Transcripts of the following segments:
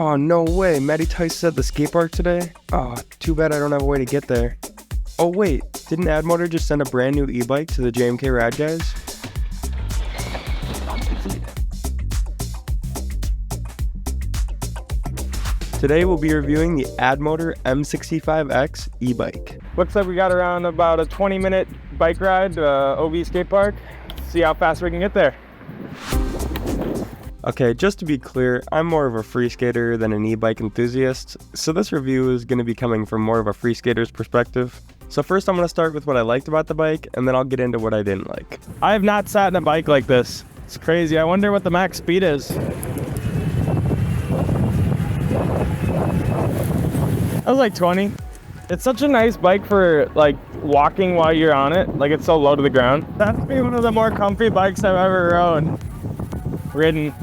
Oh, no way. Matty Tice said the skate park today? Oh, too bad I don't have a way to get there. Oh, wait. Didn't AddMotor just send a brand new e-bike to the JMK Rad guys? Today we'll be reviewing the AddMotor M-66X E-Bike. Looks like we got around about a 20-minute bike ride to OV skate park. See how fast we can get there. Okay, just to be clear, I'm more of a Freeskater than an e-bike enthusiast, so this review is going to be coming from more of a Freeskater's perspective. So first I'm going to start with what I liked about the bike, and then I'll get into what I didn't like. I have not sat in a bike like this. It's crazy. I wonder what the max speed is. That was like 20. It's such a nice bike for like walking while you're on it. Like, it's so low to the ground. That's be one of the more comfy bikes I've ever ridden.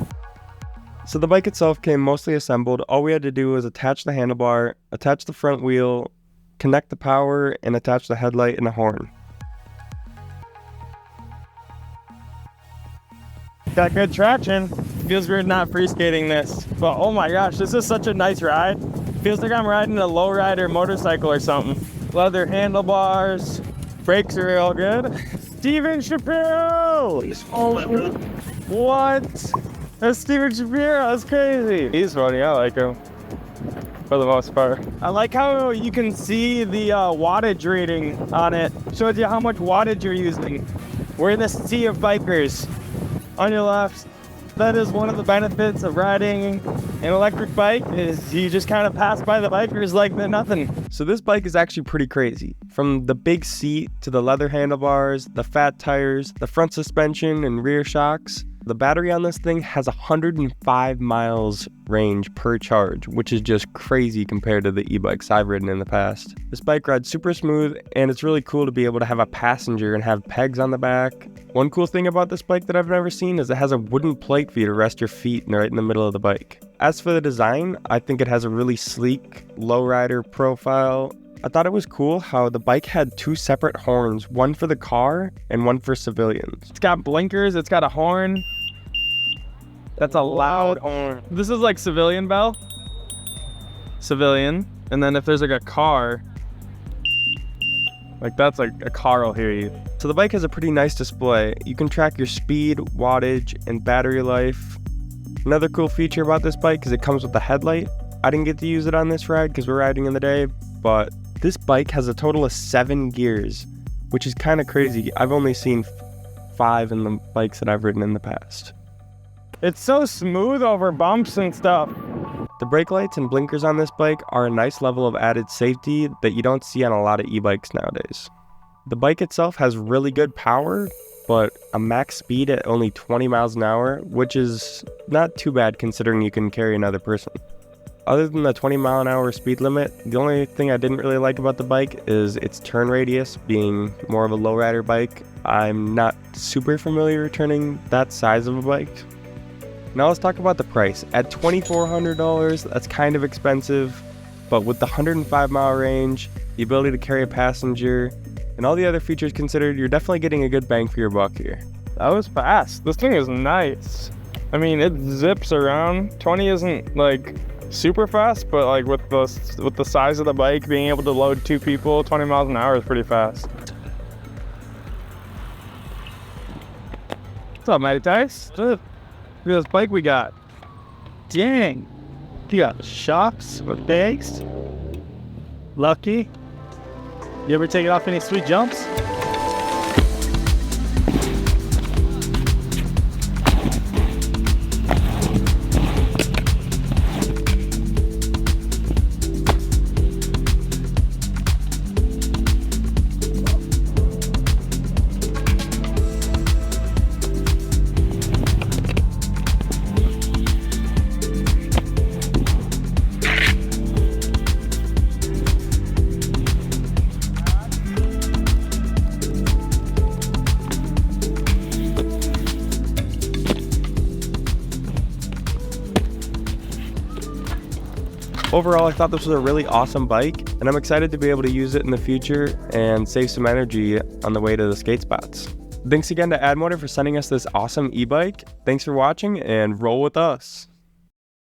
So the bike itself came mostly assembled. All we had to do was attach the handlebar, attach the front wheel, connect the power, and attach the headlight and the horn. Got good traction. Feels weird not free skating this, but oh my gosh, this is such a nice ride. Feels like I'm riding a lowrider motorcycle or something. Leather handlebars, brakes are real good. Steven Shapiro! Oh, what? That's Steven Shapiro, that's crazy. He's funny, I like him, for the most part. I like how you can see the wattage reading on it. Shows you how much wattage you're using. We're in the sea of bikers. On your left, that is one of the benefits of riding an electric bike, is you just kind of pass by the bikers like they're nothing. So this bike is actually pretty crazy. From the big seat to the leather handlebars, the fat tires, the front suspension and rear shocks. The battery on this thing has 105 miles range per charge, which is just crazy compared to the e-bikes I've ridden in the past. This bike rides super smooth, and it's really cool to be able to have a passenger and have pegs on the back. One cool thing about this bike that I've never seen is it has a wooden plate for you to rest your feet right in the middle of the bike. As for the design, I think it has a really sleek, lowrider profile. I thought it was cool how the bike had two separate horns, one for the car and one for civilians. It's got blinkers, it's got a horn. That's a loud horn. This is like civilian bell. Civilian. And then if there's like a car, like that's like a car will hear you. So the bike has a pretty nice display. You can track your speed, wattage, and battery life. Another cool feature about this bike is it comes with a headlight. I didn't get to use it on this ride because we're riding in the day, but this bike has a total of 7 gears, which is kind of crazy. I've only seen 5 in the bikes that I've ridden in the past. It's so smooth over bumps and stuff. The brake lights and blinkers on this bike are a nice level of added safety that you don't see on a lot of e-bikes nowadays. The bike itself has really good power, but a max speed at only 20 miles an hour, which is not too bad considering you can carry another person. Other than the 20 mile an hour speed limit, the only thing I didn't really like about the bike is its turn radius being more of a lowrider bike. I'm not super familiar turning that size of a bike. Now let's talk about the price. At $2,400, that's kind of expensive, but with the 105 mile range, the ability to carry a passenger, and all the other features considered, you're definitely getting a good bang for your buck here. That was fast. This thing is nice. I mean, it zips around. 20 isn't like super fast, but like with the size of the bike, being able to load 2 people, 20 miles an hour is pretty fast. What's up, Matty Tice? Look at this bike we got. Dang. You got shocks with bags. Lucky. You ever take it off any sweet jumps? Overall, I thought this was a really awesome bike, and I'm excited to be able to use it in the future and save some energy on the way to the skate spots. Thanks again to AddMotor for sending us this awesome e-bike. Thanks for watching, and roll with us.